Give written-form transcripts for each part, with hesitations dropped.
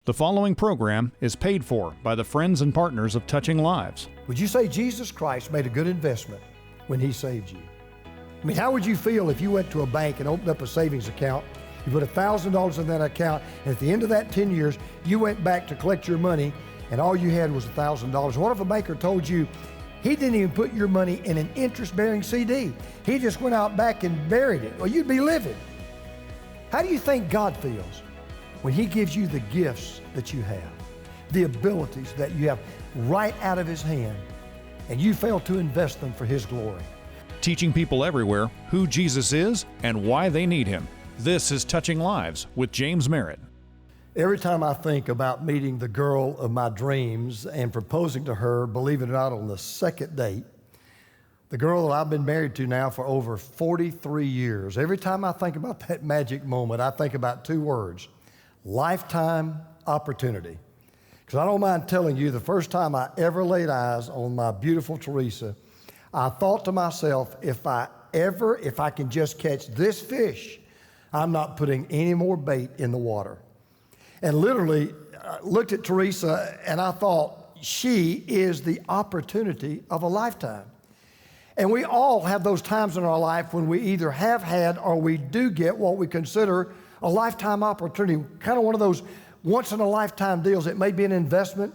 The following program is paid for by the friends and partners of Touching Lives. Would you say Jesus Christ made a good investment when He saved you? I mean, how would you feel if you went to a bank and opened up a savings account, you put $1,000 in that account, and at the end of that 10 years, you went back to collect your money, and all you had was $1,000? What if a banker told you he didn't even put your money in an interest-bearing CD? He just went out back and buried it. Well, you'd be livid. How do you think God feels when He gives you the gifts that you have, the abilities that you have right out of His hand, and you fail to invest them for His glory? Teaching people everywhere who Jesus is and why they need Him. This is Touching Lives with James Merritt. Every time I think about meeting the girl of my dreams and proposing to her, believe it or not, on the second date, the girl that I've been married to now for over 43 years, every time I think about that magic moment, I think about two words: lifetime opportunity. Because I don't mind telling you, the first time I ever laid eyes on my beautiful Teresa, I thought to myself, if I can just catch this fish, I'm not putting any more bait in the water. And literally, I looked at Teresa and I thought, she is the opportunity of a lifetime. And we all have those times in our life when we either have had or we do get what we consider a lifetime opportunity, kind of one of those once-in-a-lifetime deals. It may be an investment,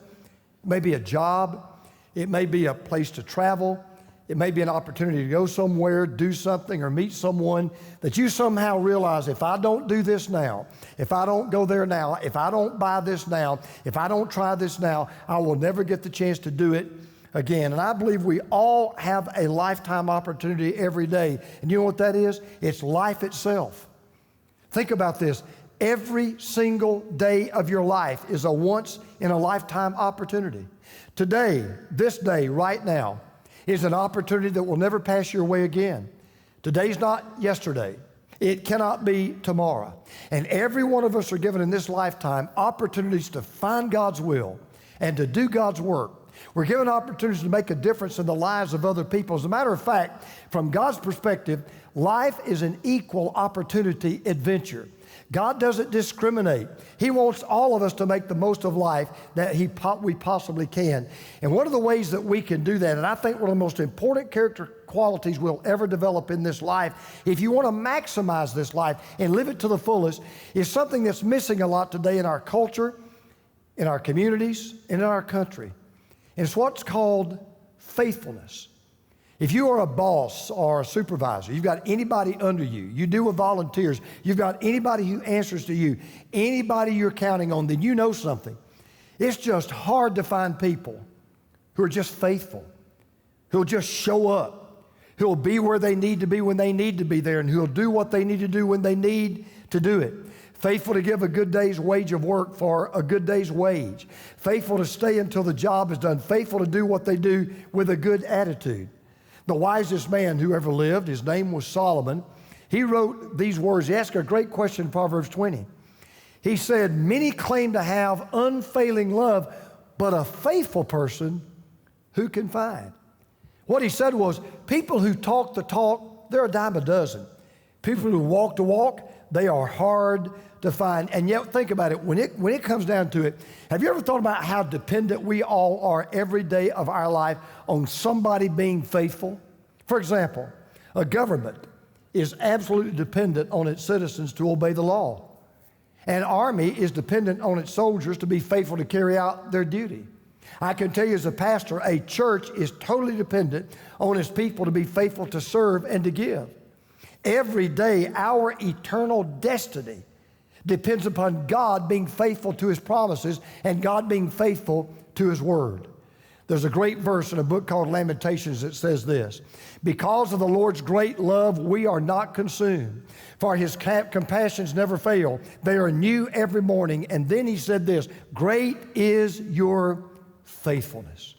it may be a job, it may be a place to travel, it may be an opportunity to go somewhere, do something, or meet someone that you somehow realize, if I don't do this now, if I don't go there now, if I don't buy this now, if I don't try this now, I will never get the chance to do it again. And I believe we all have a lifetime opportunity every day. And you know what that is? It's life itself. Think about this. Every single day of your life is a once-in-a-lifetime opportunity. Today, this day, right now, is an opportunity that will never pass your way again. Today's not yesterday. It cannot be tomorrow. And every one of us are given in this lifetime opportunities to find God's will and to do God's work. We're given opportunities to make a difference in the lives of other people. As a matter of fact, from God's perspective, life is an equal opportunity adventure. God doesn't discriminate. He wants all of us to make the most of life that we possibly can. And one of the ways that we can do that, and I think one of the most important character qualities we'll ever develop in this life, if you want to maximize this life and live it to the fullest, is something that's missing a lot today in our culture, in our communities, and in our country. And it's what's called faithfulness. If you are a boss or a supervisor, you've got anybody under you, you deal with volunteers, you've got anybody who answers to you, anybody you're counting on, then you know something. It's just hard to find people who are just faithful, who'll just show up, who'll be where they need to be when they need to be there, and who'll do what they need to do when they need to do it. Faithful to give a good day's wage of work for a good day's wage. Faithful to stay until the job is done. Faithful to do what they do with a good attitude. The wisest man who ever lived, his name was Solomon. He wrote these words. He asked a great question in Proverbs 20. He said, many claim to have unfailing love, but a faithful person who can find? What he said was, people who talk the talk, they're a dime a dozen. People who walk the walk, they are hard to find. And yet, think about it, when it comes down to it, have you ever thought about how dependent we all are every day of our life on somebody being faithful? For example, a government is absolutely dependent on its citizens to obey the law. An army is dependent on its soldiers to be faithful to carry out their duty. I can tell you as a pastor, a church is totally dependent on its people to be faithful to serve and to give. Every day, our eternal destiny depends upon God being faithful to His promises and God being faithful to His word. There's a great verse in a book called Lamentations that says this: because of the Lord's great love, we are not consumed, for His compassions never fail. They are new every morning. And then he said this: great is your faithfulness.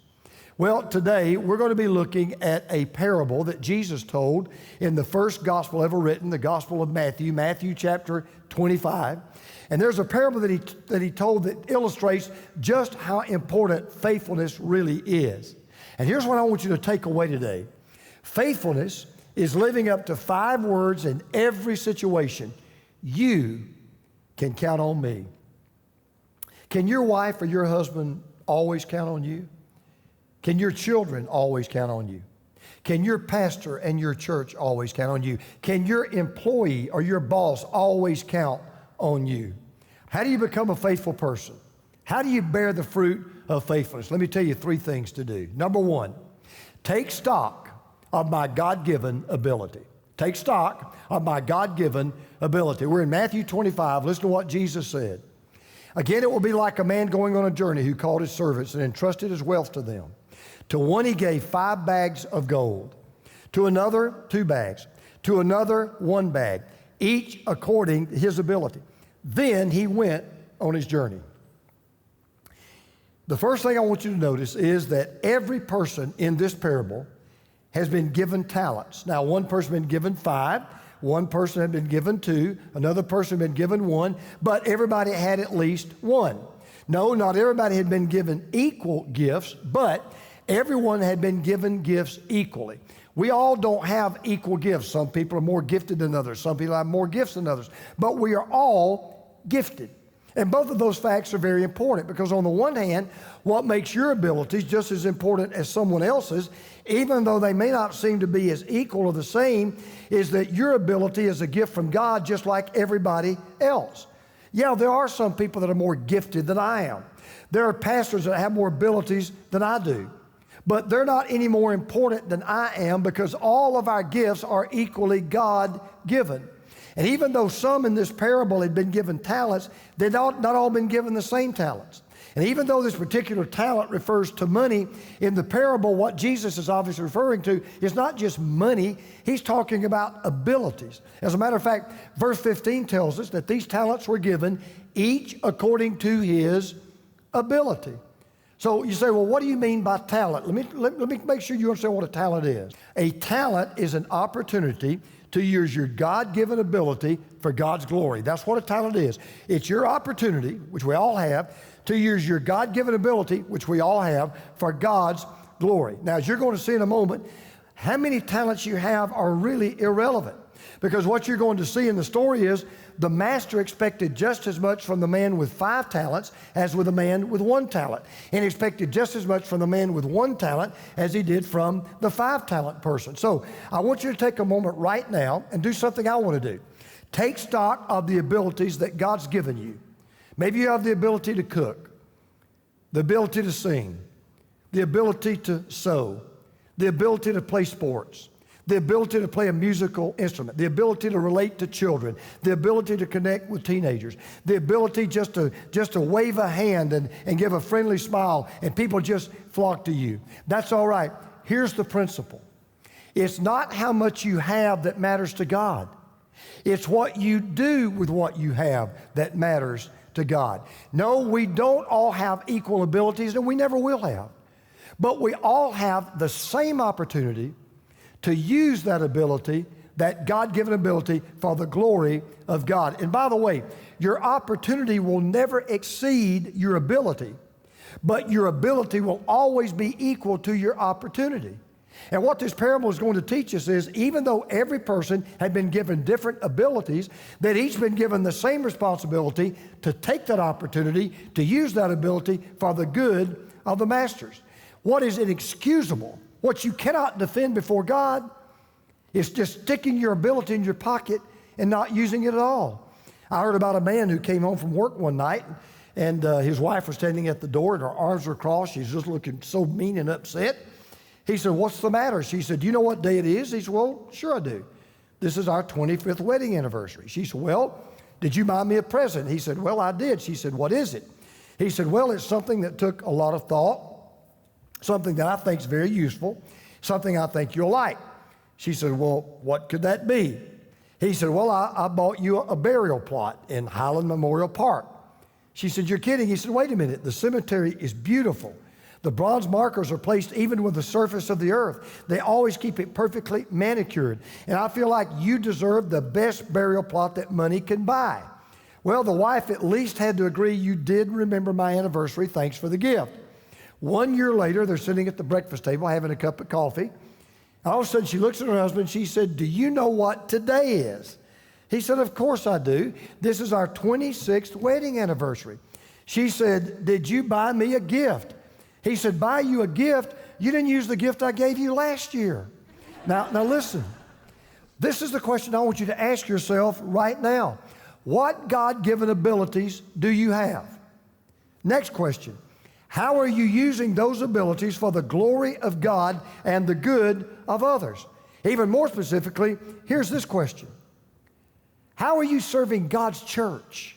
Well, today we're going to be looking at a parable that Jesus told in the first gospel ever written, the Gospel of Matthew, Matthew chapter 25. And there's a parable that he told that illustrates just how important faithfulness really is. And here's what I want you to take away today. Faithfulness is living up to 5 words in every situation. You can count on me. Can your wife or your husband always count on you? Can your children always count on you? Can your pastor and your church always count on you? Can your employee or your boss always count on you? How do you become a faithful person? How do you bear the fruit of faithfulness? Let me tell you 3 things to do. Number 1, take stock of my God-given ability. Take stock of my God-given ability. We're in Matthew 25. Listen to what Jesus said. Again, it will be like a man going on a journey who called his servants and entrusted his wealth to them. To one he gave 5 bags of gold, to another 2 bags, to another 1 bag, each according to his ability. Then he went on his journey. The first thing I want you to notice is that every person in this parable has been given talents. Now, one person has been given 5, one person had been given 2, another person had been given 1, but everybody had at least 1. No, not everybody had been given equal gifts, but everyone had been given gifts equally. We all don't have equal gifts. Some people are more gifted than others. Some people have more gifts than others. But we are all gifted. And both of those facts are very important because on the one hand, what makes your abilities just as important as someone else's, even though they may not seem to be as equal or the same, is that your ability is a gift from God just like everybody else. Yeah, there are some people that are more gifted than I am. There are pastors that have more abilities than I do. But they're not any more important than I am because all of our gifts are equally God-given. And even though some in this parable had been given talents, they'd not all been given the same talents. And even though this particular talent refers to money, in the parable, what Jesus is obviously referring to is not just money, he's talking about abilities. As a matter of fact, verse 15 tells us that these talents were given each according to his ability. So you say, well, what do you mean by talent? Let me make sure you understand what a talent is. A talent is an opportunity to use your God-given ability for God's glory. That's what a talent is. It's your opportunity, which we all have, to use your God-given ability, which we all have, for God's glory. Now, as you're going to see in a moment, how many talents you have are really irrelevant. Because what you're going to see in the story is the master expected just as much from the man with 5 talents as with the man with 1 talent. And expected just as much from the man with 1 talent as he did from the 5-talent person. So I want you to take a moment right now and do something I want to do. Take stock of the abilities that God's given you. Maybe you have the ability to cook, the ability to sing, the ability to sew, the ability to play sports, the ability to play a musical instrument, the ability to relate to children, the ability to connect with teenagers, the ability just to wave a hand and give a friendly smile and people just flock to you. That's all right. Here's the principle. It's not how much you have that matters to God. It's what you do with what you have that matters to God. No, we don't all have equal abilities and we never will have. But we all have the same opportunity to use that ability, that God-given ability, for the glory of God. And by the way, your opportunity will never exceed your ability, but your ability will always be equal to your opportunity. And what this parable is going to teach us is, even though every person had been given different abilities, they'd each been given the same responsibility to take that opportunity, to use that ability for the good of the masters. What is inexcusable, what you cannot defend before God, is just sticking your ability in your pocket and not using it at all. I heard about a man who came home from work one night and his wife was standing at the door and her arms were crossed. She's just looking so mean and upset. He said, "What's the matter?" She said, "Do you know what day it is?" He said, "Well, sure I do. This is our 25th wedding anniversary." She said, "Well, did you buy me a present?" He said, "Well, I did." She said, "What is it?" He said, "Well, it's something that took a lot of thought, something that I think is very useful, something I think you'll like." She said, "Well, what could that be?" He said, "Well, I bought you a burial plot in Highland Memorial Park." She said, "You're kidding." He said, "Wait a minute. The cemetery is beautiful. The bronze markers are placed even with the surface of the earth. They always keep it perfectly manicured. And I feel like you deserve the best burial plot that money can buy." Well, the wife at least had to agree, "You did remember my anniversary. Thanks for the gift." 1 year later, they're sitting at the breakfast table having a cup of coffee. All of a sudden, she looks at her husband. She said, "Do you know what today is?" He said, "Of course I do. This is our 26th wedding anniversary." She said, did you buy me a gift? He said, buy you a gift? You didn't use the gift I gave you last year. Now listen, this is the question I want you to ask yourself right now. What God-given abilities do you have? Next question, how are you using those abilities for the glory of God and the good of others? Even more specifically, here's this question. How are you serving God's church,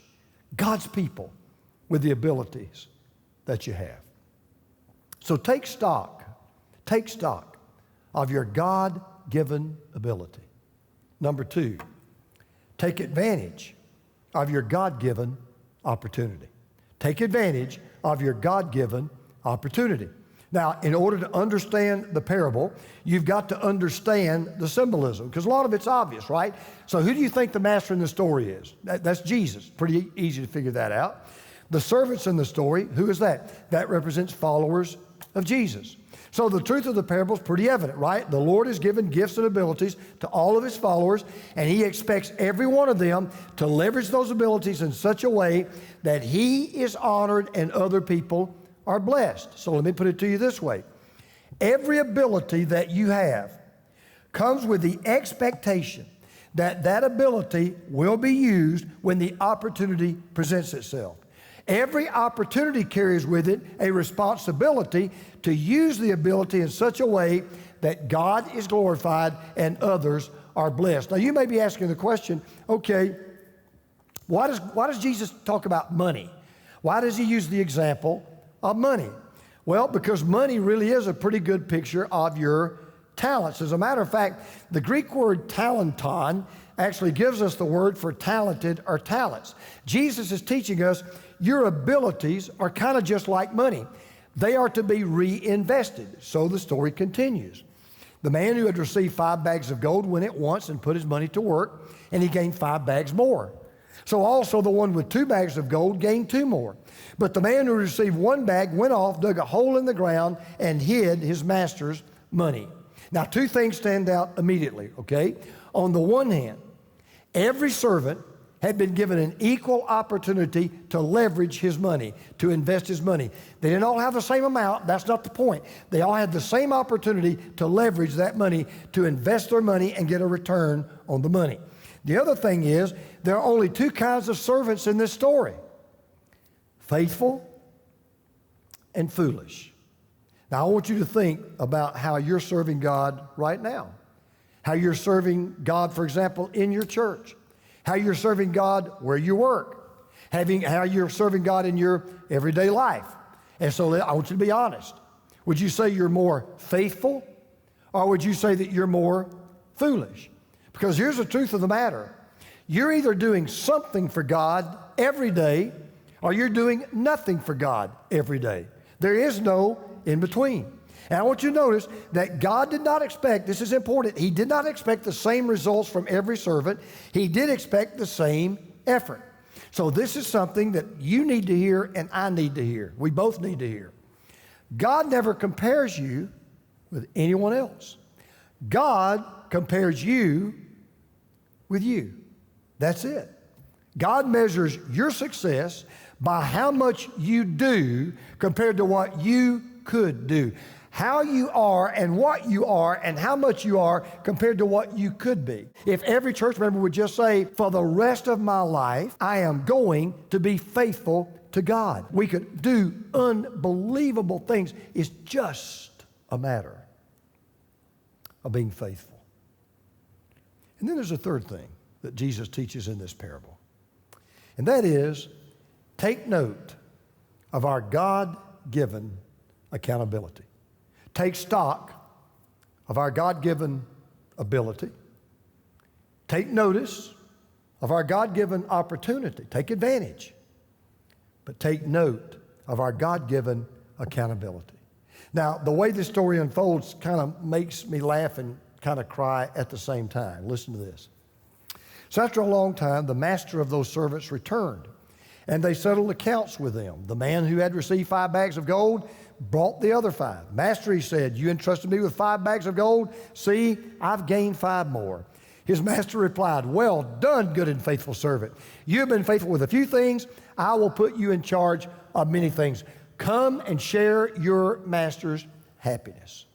God's people, with the abilities that you have? So take stock of your God-given ability. Number two, take advantage of your God-given opportunity. Take advantage of your God-given opportunity. Now, in order to understand the parable, you've got to understand the symbolism, because a lot of it's obvious, right? So who do you think the master in the story is? That's Jesus. Pretty easy to figure that out. The servants in the story, who is that? That represents followers of Jesus. So the truth of the parable is pretty evident, right? The Lord has given gifts and abilities to all of his followers, and he expects every one of them to leverage those abilities in such a way that he is honored and other people are blessed. So let me put it to you this way. Every ability that you have comes with the expectation that that ability will be used when the opportunity presents itself. Every opportunity carries with it a responsibility to use the ability in such a way that God is glorified and others are blessed. Now you may be asking the question, okay, why does Jesus talk about money? Why does he use the example of money? Well, because money really is a pretty good picture of your talents. As a matter of fact, the Greek word talenton actually gives us the word for talented or talents. Jesus is teaching us your abilities are kind of just like money. They are to be reinvested. So the story continues. The man who had received 5 bags of gold went at once and put his money to work, and he gained 5 bags more. So also the one with 2 bags of gold gained 2 more. But the man who received 1 bag went off, dug a hole in the ground, and hid his master's money. Now 2 things stand out immediately, okay? On the one hand, every servant had been given an equal opportunity to leverage his money, to invest his money. They didn't all have the same amount. That's not the point. They all had the same opportunity to leverage that money, to invest their money and get a return on the money. The other thing is, there are only 2 kinds of servants in this story: faithful and foolish. Now, I want you to think about how you're serving God right now, how you're serving God, for example, in your church, how you're serving God where you work, how you're serving God in your everyday life. And so I want you to be honest. Would you say you're more faithful, or would you say that you're more foolish? Because here's the truth of the matter. You're either doing something for God every day, or you're doing nothing for God every day. There is no in between. And I want you to notice that God did not expect, this is important, he did not expect the same results from every servant. He did expect the same effort. So this is something that you need to hear and I need to hear. We both need to hear. God never compares you with anyone else. God compares you with you. That's it. God measures your success by how much you do compared to what you could do. How you are and what you are and how much you are compared to what you could be. If every church member would just say, for the rest of my life, I am going to be faithful to God. We could do unbelievable things. It's just a matter of being faithful. And then there's a third thing that Jesus teaches in this parable. And that is, take note of our God-given accountability. Take stock of our God-given ability. Take notice of our God-given opportunity. Take advantage. But take note of our God-given accountability. Now, the way this story unfolds kind of makes me laugh and kind of cry at the same time. Listen to this. So after a long time, the master of those servants returned, and they settled accounts with them. The man who had received 5 bags of gold brought the other 5. Master, he said, you entrusted me with 5 bags of gold. See, I've gained 5 more. His master replied, well done, good and faithful servant. You have been faithful with a few things. I will put you in charge of many things. Come and share your master's happiness.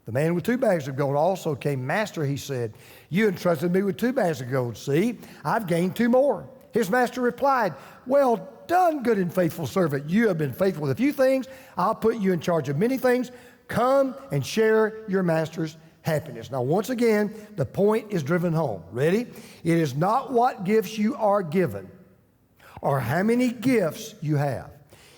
The man with 2 bags of gold also came. Master, he said, you entrusted me with 2 bags of gold. See, I've gained 2 more. His master replied, well done, good and faithful servant. You have been faithful with a few things. I'll put you in charge of many things. Come and share your master's happiness. Now, once again, the point is driven home. Ready? It is not what gifts you are given or how many gifts you have.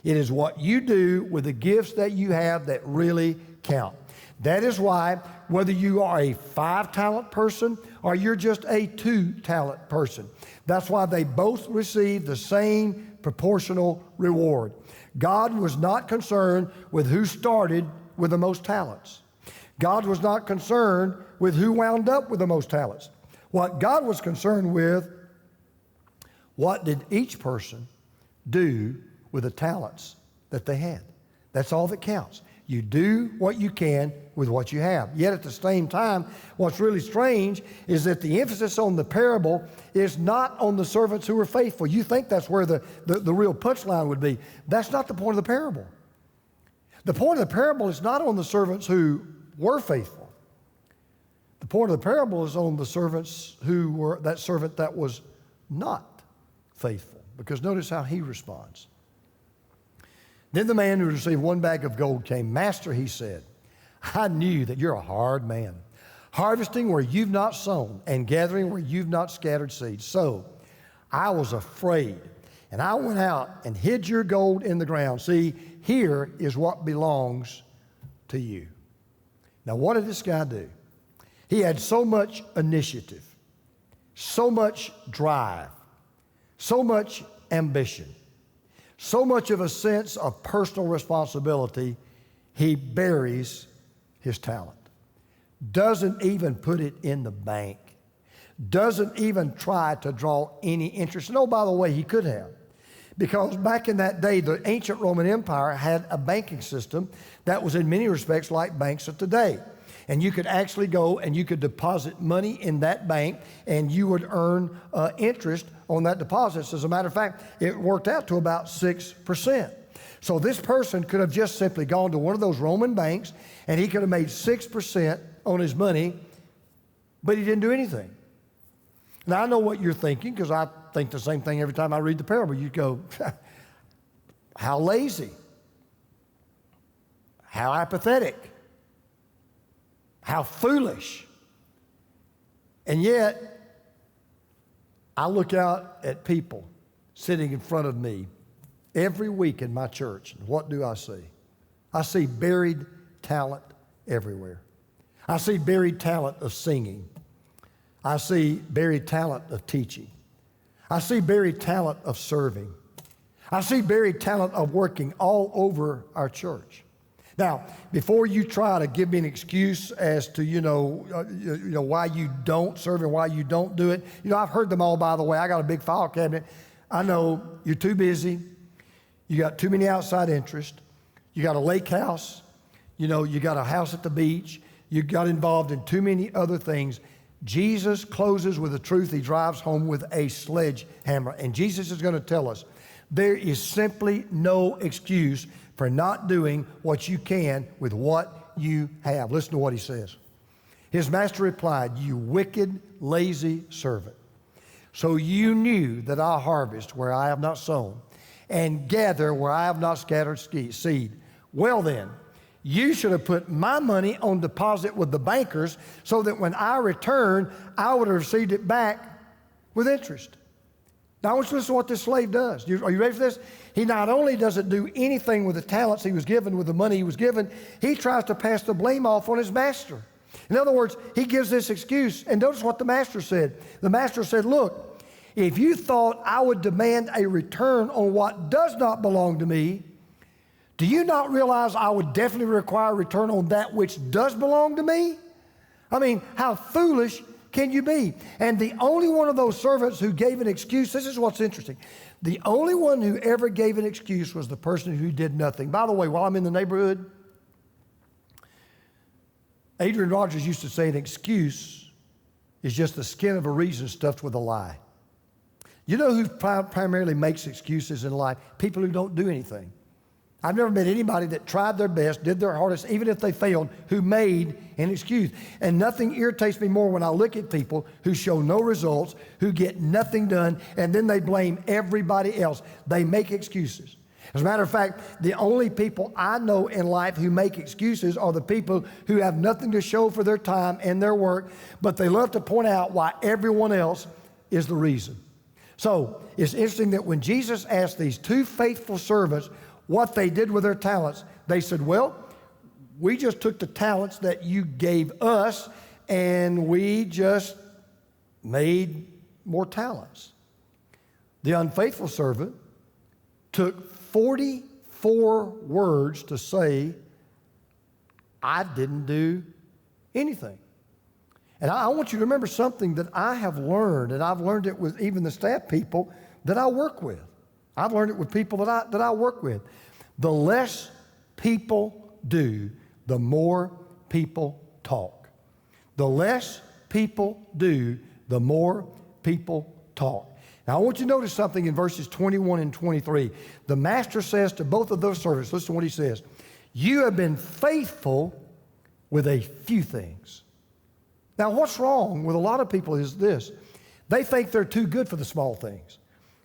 It is what you do with the gifts that you have that really count. That is why whether you are a 5-talent person or you're just a 2-talent person, that's why they both receive the same proportional reward. God was not concerned with who started with the most talents. God was not concerned with who wound up with the most talents. What God was concerned with, what did each person do with the talents that they had? That's all that counts. You do what you can with what you have. Yet at the same time, what's really strange is that the emphasis on the parable is not on the servants who were faithful. You think that's where the real punchline would be. That's not the point of the parable. The point of the parable is not on the servants who were faithful. The point of the parable is on the servants who were, that servant that was not faithful. Because notice how he responds. Then the man who received 1 bag of gold came. Master, he said, I knew that you're a hard man, harvesting where you've not sown and gathering where you've not scattered seed. So I was afraid, and I went out and hid your gold in the ground. See, here is what belongs to you. Now, what did this guy do? He had so much initiative, so much drive, so much ambition, so much of a sense of personal responsibility, he buries his talent. Doesn't even put it in the bank. Doesn't even try to draw any interest. And oh, by the way, he could have. Because back in that day, the ancient Roman Empire had a banking system that was in many respects like banks of today. And you could actually go and you could deposit money in that bank and you would earn interest on that deposit. As a matter of fact, it worked out to about 6%. So this person could have just simply gone to one of those Roman banks and he could have made 6% on his money, but he didn't do anything. Now, I know what you're thinking, because I think the same thing every time I read the parable. You go, how lazy, how apathetic, how foolish. And yet, I look out at people sitting in front of me every week in my church, and what do I see? I see buried talent everywhere. I see buried talent of singing. I see buried talent of teaching. I see buried talent of serving. I see buried talent of working all over our church. Now, before you try to give me an excuse as to, why you don't serve and why you don't do it, I've heard them all, by the way. I got a big file cabinet. I know you're too busy. You got too many outside interests. You got a lake house. You got a house at the beach. You got involved in too many other things. Jesus closes with the truth. He drives home with a sledgehammer. And Jesus is going to tell us there is simply no excuse for not doing what you can with what you have. Listen to what he says. His master replied, you wicked, lazy servant. So you knew that I harvest where I have not sown and gather where I have not scattered seed. Well then, you should have put my money on deposit with the bankers so that when I return, I would have received it back with interest. Now I want you to listen to what this slave does. Are you ready for this? He not only doesn't do anything with the talents he was given, with the money he was given, he tries to pass the blame off on his master. In other words, he gives this excuse. And notice what the master said. The master said, look, if you thought I would demand a return on what does not belong to me, do you not realize I would definitely require a return on that which does belong to me? I mean, how foolish can you be? And the only one of those servants who gave an excuse, this is what's interesting. The only one who ever gave an excuse was the person who did nothing. By the way, while I'm in the neighborhood, Adrian Rogers used to say an excuse is just the skin of a reason stuffed with a lie. You know who primarily makes excuses in life? People who don't do anything. I've never met anybody that tried their best, did their hardest, even if they failed, who made an excuse. And nothing irritates me more when I look at people who show no results, who get nothing done, and then they blame everybody else. They make excuses. As a matter of fact, the only people I know in life who make excuses are the people who have nothing to show for their time and their work, but they love to point out why everyone else is the reason. So it's interesting that when Jesus asked these two faithful servants what they did with their talents, they said, well, we just took the talents that you gave us and we just made more talents. The unfaithful servant took 44 words to say, I didn't do anything. And I want you to remember something that I have learned, and I've learned it with even the staff people that I work with. I've learned it with people that I work with. The less people do, the more people talk. The less people do, the more people talk. Now, I want you to notice something in verses 21 and 23. The master says to both of those servants, listen to what he says, you have been faithful with a few things. Now, what's wrong with a lot of people is this. They think they're too good for the small things.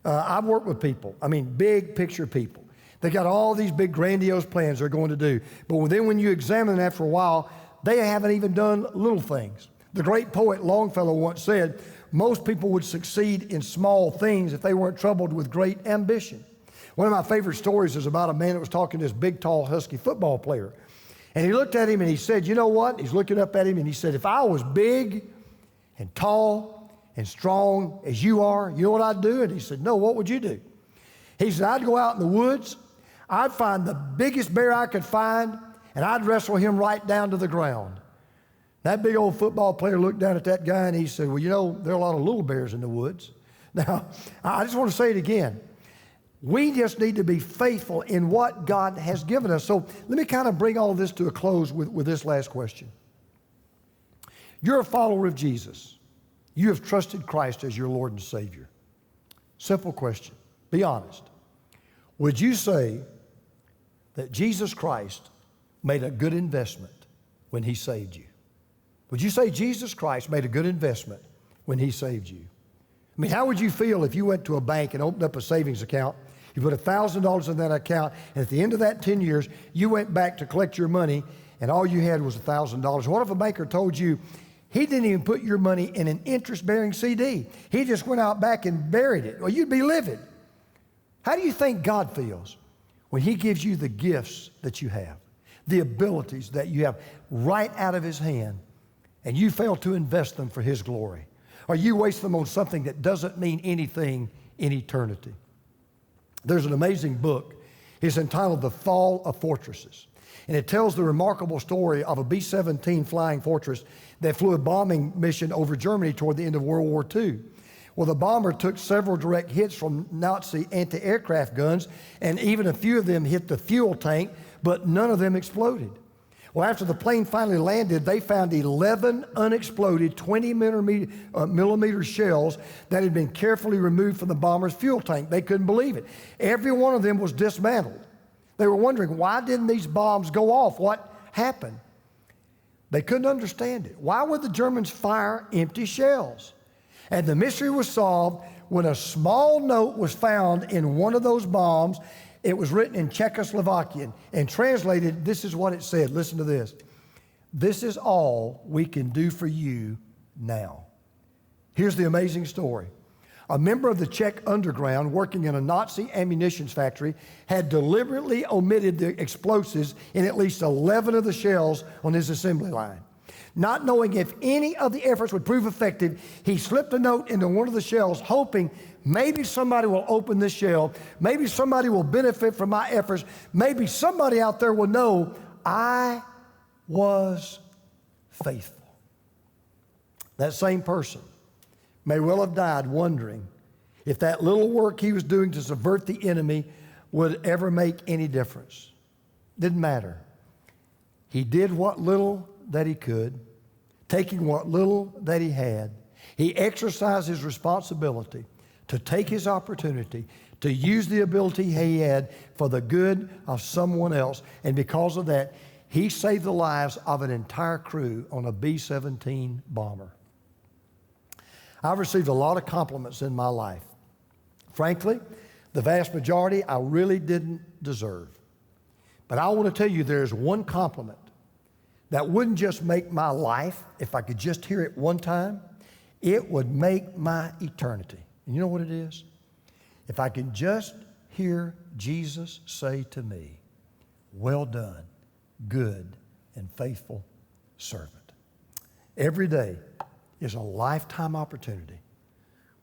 I've worked with people, big picture people. They got all these big grandiose plans they're going to do. But then when you examine them after a while, they haven't even done little things. The great poet Longfellow once said, most people would succeed in small things if they weren't troubled with great ambition. One of my favorite stories is about a man that was talking to this big, tall, husky football player. And he looked at him and he said, you know what? He's looking up at him and he said, if I was big and tall and strong as you are, you know what I'd do? And he said, no, what would you do? He said, I'd go out in the woods, I'd find the biggest bear I could find, and I'd wrestle him right down to the ground. That big old football player looked down at that guy and he said, well, you know, there are a lot of little bears in the woods. Now, I just want to say it again. We just need to be faithful in what God has given us. So let me kind of bring all of this to a close with this last question. You're a follower of Jesus. You have trusted Christ as your Lord and Savior. Simple question. Be honest. Would you say that Jesus Christ made a good investment when he saved you? Would you say Jesus Christ made a good investment when he saved you? How would you feel if you went to a bank and opened up a savings account, you put $1,000 in that account, and at the end of that 10 years, you went back to collect your money, and all you had was $1,000? What if a banker told you he didn't even put your money in an interest-bearing CD? He just went out back and buried it. Well, you'd be livid. How do you think God feels when he gives you the gifts that you have, the abilities that you have right out of his hand, and you fail to invest them for his glory? Or you waste them on something that doesn't mean anything in eternity? There's an amazing book. It's entitled The Fall of Fortresses. And it tells the remarkable story of a B-17 flying fortress that flew a bombing mission over Germany toward the end of World War II. Well, the bomber took several direct hits from Nazi anti-aircraft guns, and even a few of them hit the fuel tank, but none of them exploded. Well, after the plane finally landed, they found 11 unexploded 20-millimeter shells that had been carefully removed from the bomber's fuel tank. They couldn't believe it. Every one of them was dismantled. They were wondering, why didn't these bombs go off? What happened? They couldn't understand it. Why would the Germans fire empty shells? And the mystery was solved when a small note was found in one of those bombs. It was written in Czechoslovakian and translated, this is what it said. Listen to this. This is all we can do for you now. Here's the amazing story. A member of the Czech underground working in a Nazi ammunitions factory had deliberately omitted the explosives in at least 11 of the shells on his assembly line. Not knowing if any of the efforts would prove effective, he slipped a note into one of the shells, hoping maybe somebody will open this shell. Maybe somebody will benefit from my efforts. Maybe somebody out there will know I was faithful. That same person may well have died wondering if that little work he was doing to subvert the enemy would ever make any difference. Didn't matter. He did what little that he could, taking what little that he had. He exercised his responsibility to take his opportunity, to use the ability he had for the good of someone else. And because of that, he saved the lives of an entire crew on a B-17 bomber. I've received a lot of compliments in my life. Frankly, the vast majority I really didn't deserve. But I want to tell you there's one compliment that wouldn't just make my life, if I could just hear it one time, it would make my eternity. And you know what it is? If I can just hear Jesus say to me, "Well done, good and faithful servant." Every day is a lifetime opportunity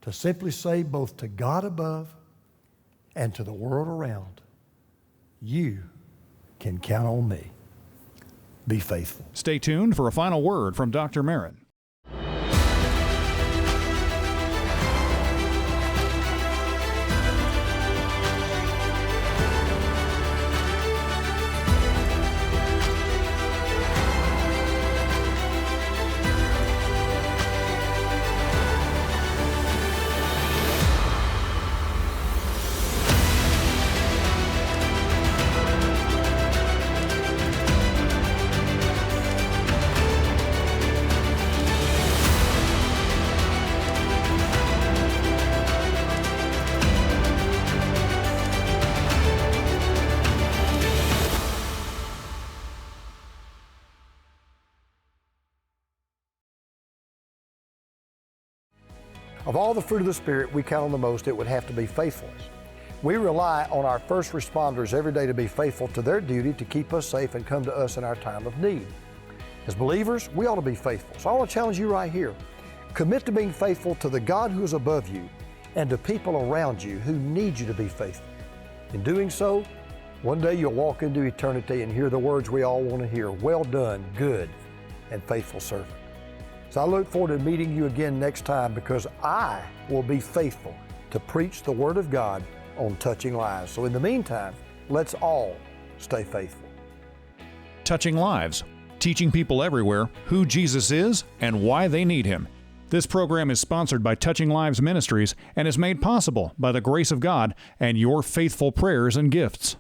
to simply say both to God above and to the world around, "You can count on me. Be faithful." Stay tuned for a final word from Dr. Merritt. Of all the fruit of the Spirit we count on the most, it would have to be faithfulness. We rely on our first responders every day to be faithful to their duty to keep us safe and come to us in our time of need. As believers, we ought to be faithful. So I want to challenge you right here. Commit to being faithful to the God who is above you and to people around you who need you to be faithful. In doing so, one day you'll walk into eternity and hear the words we all want to hear: "Well done, good and faithful servant." So I look forward to meeting you again next time, because I will be faithful to preach the Word of God on Touching Lives. So in the meantime, let's all stay faithful. Touching Lives, teaching people everywhere who Jesus is and why they need Him. This program is sponsored by Touching Lives Ministries and is made possible by the grace of God and your faithful prayers and gifts.